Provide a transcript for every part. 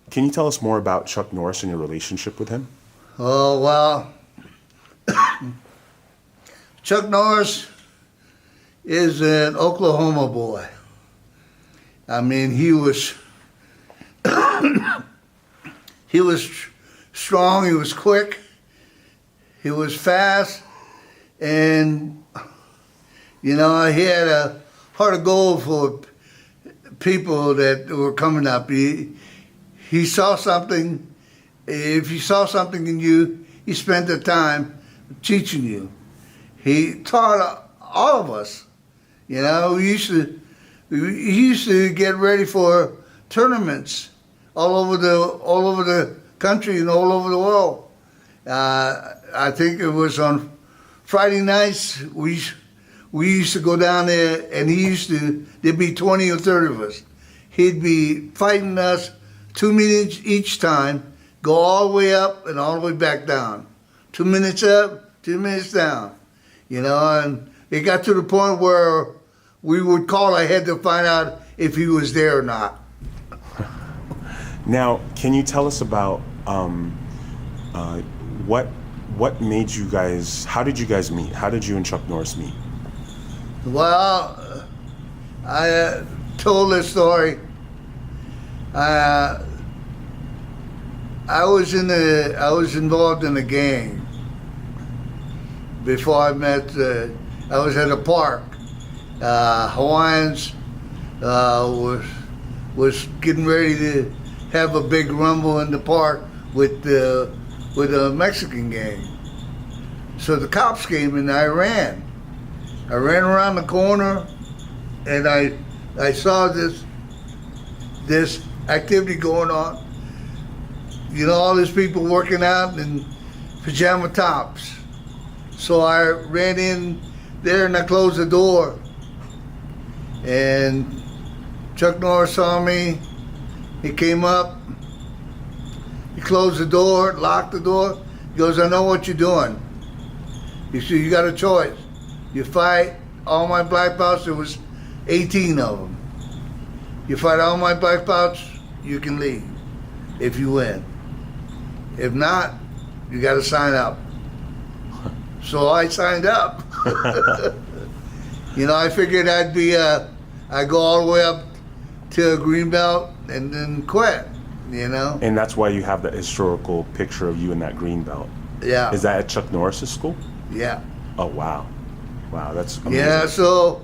Can you tell us more about Chuck Norris and your relationship with him? Oh, well, Chuck Norris is an Oklahoma boy. I mean, he was strong, he was quick, he was fast, and, you know, he had a heart of gold for people that were coming up. He saw something. If he saw something in you, he spent the time teaching you. He taught all of us. You know, he used to get ready for tournaments all over the country and all over the world. I think it was on Friday nights. We used to go down there, and there'd be 20 or 30 of us. He'd be fighting us 2 minutes each time, go all the way up and all the way back down. 2 minutes up, 2 minutes down. You know, and it got to the point where we would call ahead to find out if he was there or not. Now, can you tell us about what made you guys, how did you guys meet? How did you and Chuck Norris meet? Well, I told this story. I was involved in a gang before I met. I was at a park. Hawaiians was getting ready to have a big rumble in the park with a Mexican gang. So the cops came and I ran. I ran around the corner, and I saw this activity going on. You know, all these people working out in pajama tops. So I ran in there and I closed the door. And Chuck Norris saw me. He came up. He closed the door, locked the door. He goes, "I know what you're doing." He said, "You got a choice. You fight all my black belts." There was 18 of them. You fight all my black belts, you can leave if you win. If not, you got to sign up. So I signed up. You know, I figured I'd go all the way up to a green belt and then quit, you know. And that's why you have that historical picture of you in that green belt. Yeah. Is that at Chuck Norris's school? Yeah. Oh, wow. Wow, that's amazing. Yeah, so,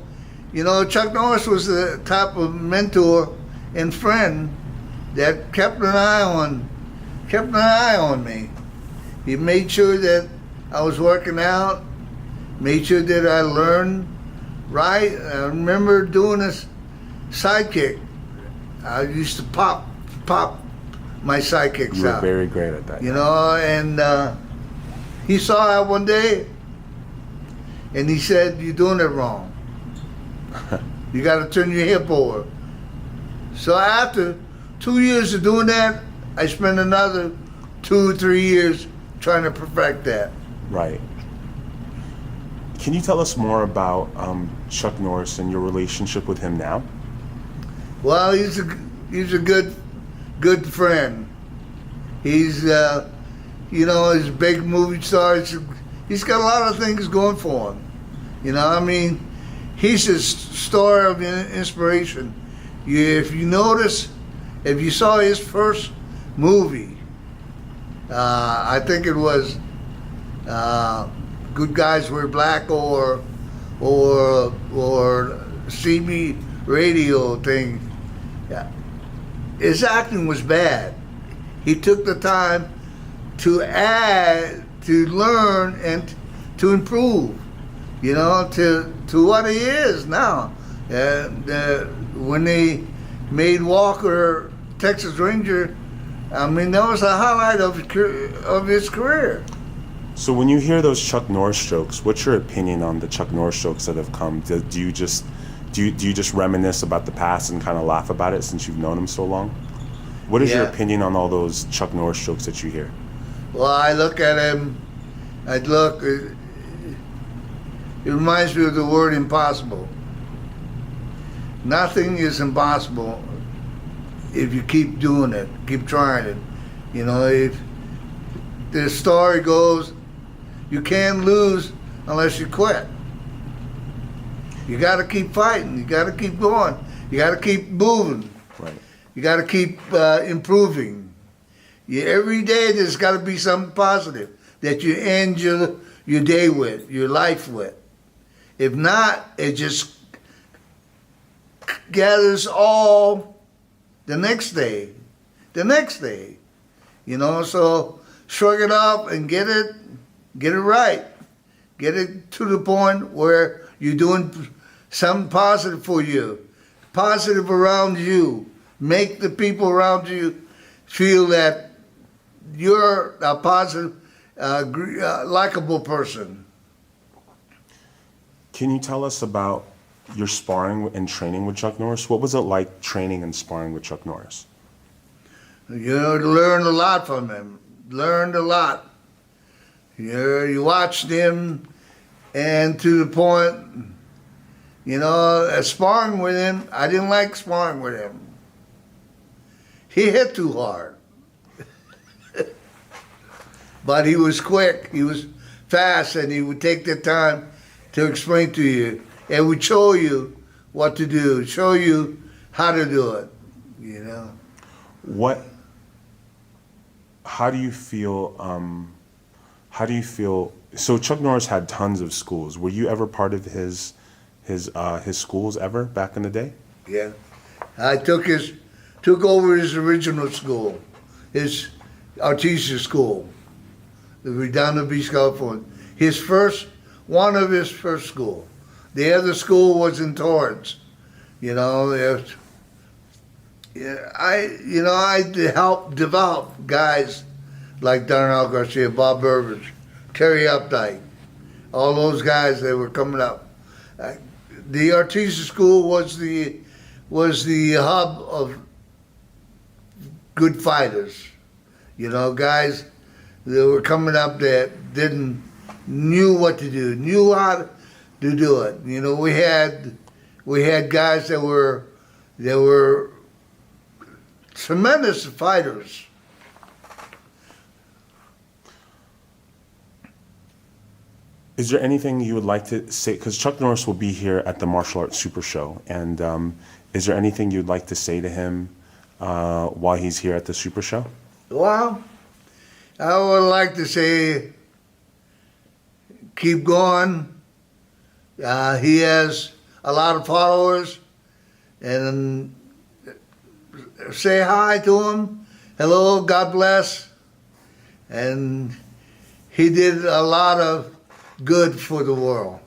you know, Chuck Norris was the type of mentor and friend that kept an eye on me. He made sure that I was working out, made sure that I learned right. I remember doing this side kick. I used to pop my side kicks out. You were very great at that. You know, and he saw that one day, and he said, "You're doing it wrong. You got to turn your hip over." So after 2 years of doing that, I spent another 2 or 3 years trying to perfect that. Right. Can you tell us more about Chuck Norris and your relationship with him now? Well, he's a good friend. He's you know, he's a big movie star. He's got a lot of things going for him. You know, I mean, he's a story of inspiration. If you notice, if you saw his first movie, I think it was Good Guys Wear Black or CB radio thing. Yeah. His acting was bad. He took the time to add, to learn, and to improve, you know, to what he is now. When they made Walker Texas Ranger, I mean, that was a highlight of his career. So when you hear those Chuck Norris jokes, what's your opinion on the Chuck Norris jokes that have come? Do you just reminisce about the past and kind of laugh about it since you've known him so long? What is your opinion on all those Chuck Norris jokes that you hear? Well, I look at him, it reminds me of the word impossible. Nothing is impossible if you keep doing it, keep trying it. You know, if the story goes, you can't lose unless you quit. You got to keep fighting. You got to keep going. You got to keep moving. Right. You got to keep improving. Every day there's got to be something positive that you end your day with, your life with. If not, it just gathers all the next day. You know, so shrug it off and get it right. Get it to the point where you're doing something positive for you, positive around you. Make the people around you feel that you're a positive, likable person. Can you tell us about your sparring and training with Chuck Norris? What was it like training and sparring with Chuck Norris? You know, learned a lot from him. Learned a lot. You watched him, and to the point, you know, sparring with him, I didn't like sparring with him. He hit too hard. But he was quick, he was fast, and he would take the time to explain to you and would show you what to do, show you how to do it, you know. How do you feel, so Chuck Norris had tons of schools. Were you ever part of his schools ever back in the day? Yeah. I took over his original school, his artesian school, the Redondo Beach, California. One of his first school. The other school was in Torrance. You know, I helped develop guys like Darnell Garcia, Bob Burbage, Terry Updike, all those guys that were coming up. The artesian school was the hub of good fighters. You know, guys that were coming up that knew what to do, knew how to do it. You know, we had guys that were tremendous fighters. Is there anything you would like to say? Because Chuck Norris will be here at the Martial Arts Super Show, and is there anything you'd like to say to him while he's here at the Super Show? Well, I would like to say, keep going. He has a lot of followers, and say hi to him. Hello, God bless. And he did a lot of good for the world.